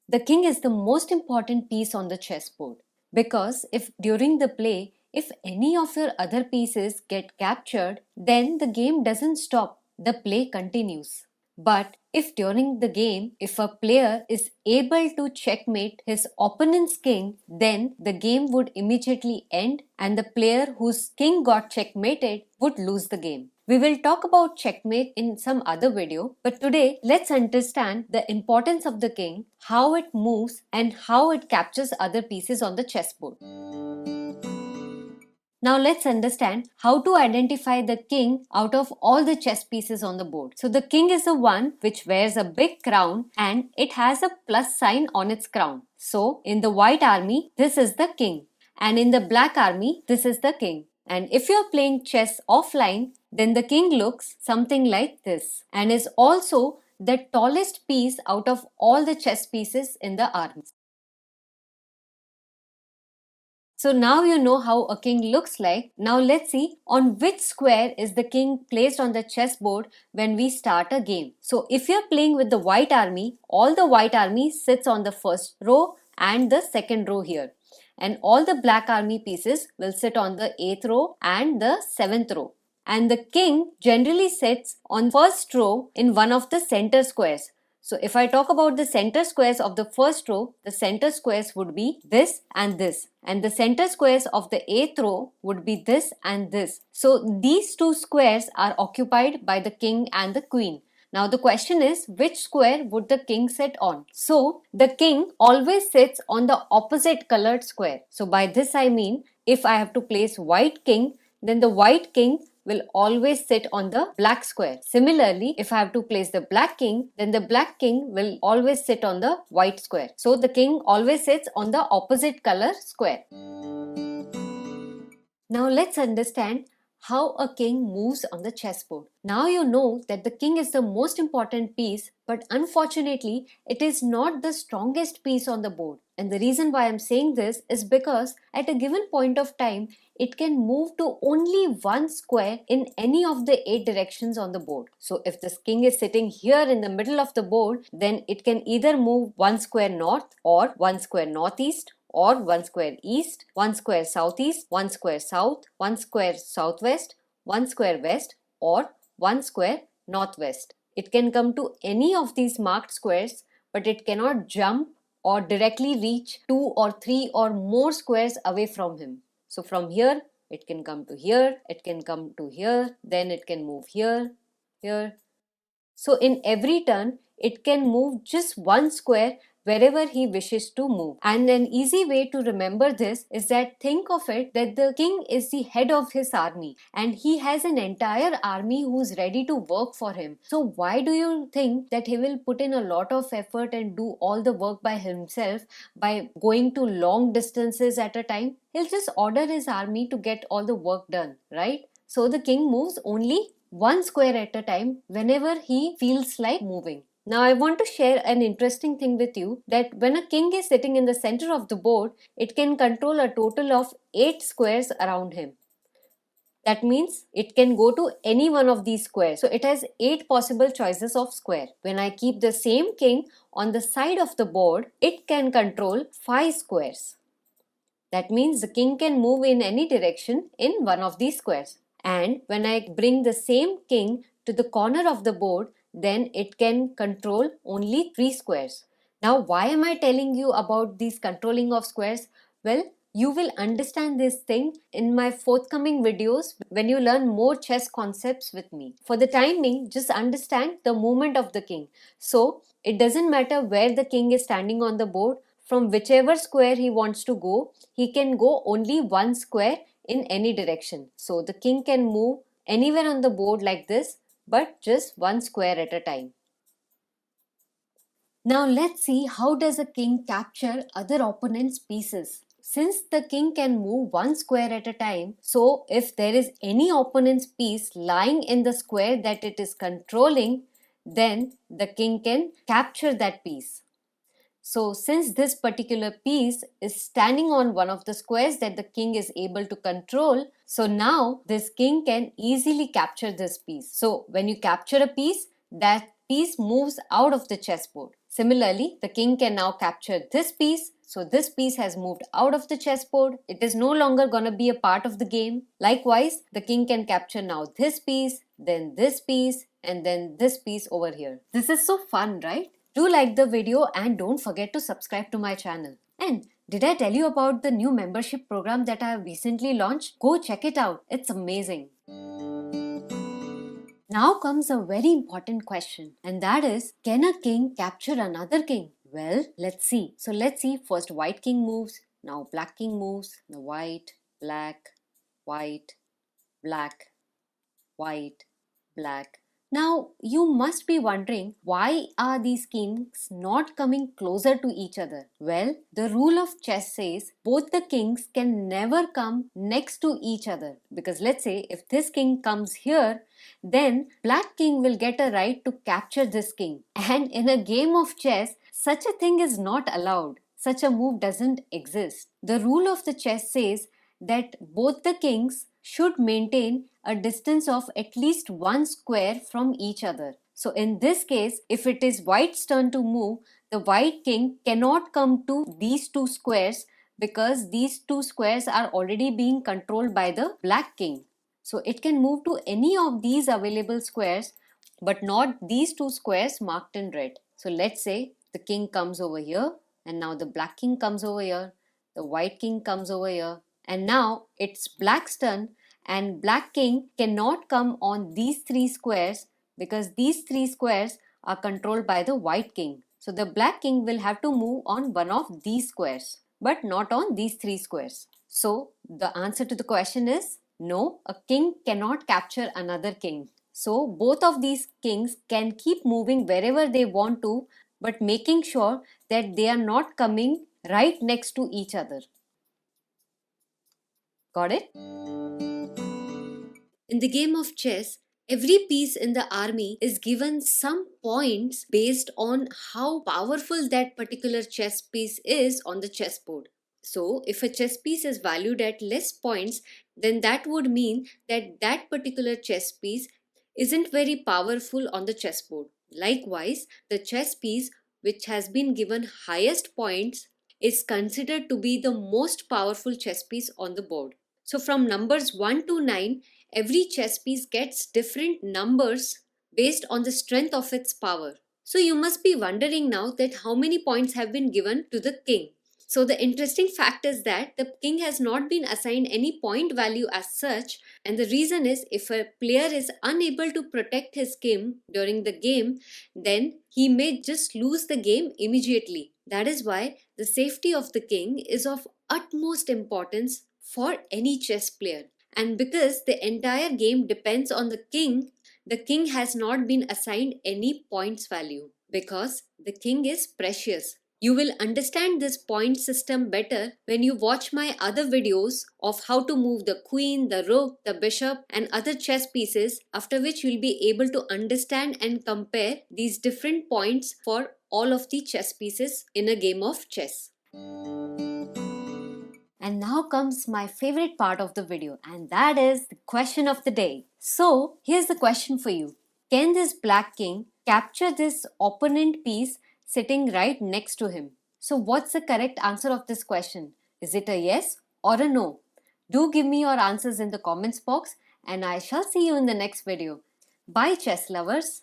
The king is the most important piece on the chessboard because if during the play, if any of your other pieces get captured, then the game doesn't stop, the play continues. But if during the game, if a player is able to checkmate his opponent's king, then the game would immediately end and the player whose king got checkmated would lose the game. We will talk about checkmate in some other video, but today let's understand the importance of the king, how it moves and how it captures other pieces on the chessboard. Now let's understand how to identify the king out of all the chess pieces on the board. So the king is the one which wears a big crown and it has a plus sign on its crown. So in the white army, this is the king, and in the black army, this is the king. And if you're playing chess offline, then the king looks something like this and is also the tallest piece out of all the chess pieces in the army. So now you know how a king looks like. Now let's see on which square is the king placed on the chessboard when we start a game. So if you're playing with the white army, all the white army sits on the first row and the second row here. And all the black army pieces will sit on the 8th row and the 7th row. And the king generally sits on first row in one of the center squares. So if I talk about the center squares of the first row, the center squares would be this and this. And the center squares of the 8th row would be this and this. So these two squares are occupied by the king and the queen. Now the question is, which square would the king sit on? So the king always sits on the opposite colored square. So by this I mean, if I have to place white king, then the white king will always sit on the black square. Similarly, if I have to place the black king, then the black king will always sit on the white square. So the king always sits on the opposite color square. Now let's understand how a king moves on the chessboard. Now you know that the king is the most important piece, but unfortunately it is not the strongest piece on the board. And the reason why I'm saying this is because at a given point of time, it can move to only one square in any of the 8 directions on the board. So if this king is sitting here in the middle of the board, then it can either move one square north or one square northeast, or one square east, one square southeast, one square south, one square southwest, one square west, or one square northwest. It can come to any of these marked squares, but it cannot jump or directly reach 2 or 3 or more squares away from him. So from here, it can come to here, it can come to here, then it can move here, here. So in every turn, it can move just one square wherever he wishes to move. And an easy way to remember this is that think of it that the king is the head of his army and he has an entire army who's ready to work for him. So why do you think that he will put in a lot of effort and do all the work by himself by going to long distances at a time? He'll just order his army to get all the work done, right? So the king moves only one square at a time whenever he feels like moving. Now I want to share an interesting thing with you that when a king is sitting in the center of the board, it can control a total of 8 squares around him. That means it can go to any one of these squares. So it has 8 possible choices of square. When I keep the same king on the side of the board, it can control 5 squares. That means the king can move in any direction in one of these squares. And when I bring the same king to the corner of the board, then it can control only 3 squares. Now, why am I telling you about these controlling of squares? Well, you will understand this thing in my forthcoming videos when you learn more chess concepts with me. For the time being, just understand the movement of the king. So, it doesn't matter where the king is standing on the board, from whichever square he wants to go, he can go only one square in any direction. So the king can move anywhere on the board like this, but just one square at a time. Now let's see how does a king capture other opponent's pieces. Since the king can move one square at a time, so if there is any opponent's piece lying in the square that it is controlling, then the king can capture that piece. So since this particular piece is standing on one of the squares that the king is able to control, so now this king can easily capture this piece. So when you capture a piece, that piece moves out of the chessboard. Similarly, the king can now capture this piece. So this piece has moved out of the chessboard. It is no longer gonna be a part of the game. Likewise, the king can capture now this piece, then this piece, and then this piece over here. This is so fun, right? Do like the video and don't forget to subscribe to my channel. And did I tell you about the new membership program that I have recently launched? Go check it out. It's amazing. Now comes a very important question, and that is, can a king capture another king? Well, let's see. So let's see, first white king moves, now black king moves, now white, black, white, black, white, black. Now you must be wondering, why are these kings not coming closer to each other? Well, the rule of chess says both the kings can never come next to each other, because let's say if this king comes here, then black king will get a right to capture this king. And in a game of chess, such a thing is not allowed. Such a move doesn't exist. The rule of the chess says that both the kings should maintain a distance of at least one square from each other. So in this case, if it is white's turn to move, the white king cannot come to these two squares because these two squares are already being controlled by the black king. So it can move to any of these available squares, but not these two squares marked in red. So let's say the king comes over here, and now the black king comes over here, the white king comes over here, and now it's black's turn, and black king cannot come on these three squares because these three squares are controlled by the white king. So the black king will have to move on one of these squares, but not on these three squares. So the answer to the question is no, a king cannot capture another king. So both of these kings can keep moving wherever they want to, but making sure that they are not coming right next to each other. Got it? In the game of chess, every piece in the army is given some points based on how powerful that particular chess piece is on the chessboard. So, if a chess piece is valued at less points, then that would mean that that particular chess piece isn't very powerful on the chessboard. Likewise, the chess piece which has been given highest points is considered to be the most powerful chess piece on the board. So from numbers 1 to 9, every chess piece gets different numbers based on the strength of its power. So you must be wondering now that how many points have been given to the king. So the interesting fact is that the king has not been assigned any point value as such, and the reason is if a player is unable to protect his king during the game, then he may just lose the game immediately. That is why the safety of the king is of utmost importance for any chess player. And because the entire game depends on the king has not been assigned any points value because the king is precious. You will understand this point system better when you watch my other videos of how to move the queen, the rook, the bishop and other chess pieces, after which you will be able to understand and compare these different points for all of the chess pieces in a game of chess. And now comes my favorite part of the video, and that is the question of the day. So here's the question for you. Can this black king capture this opponent piece sitting right next to him? So what's the correct answer of this question? Is it a yes or a no? Do give me your answers in the comments box, and I shall see you in the next video. Bye chess lovers.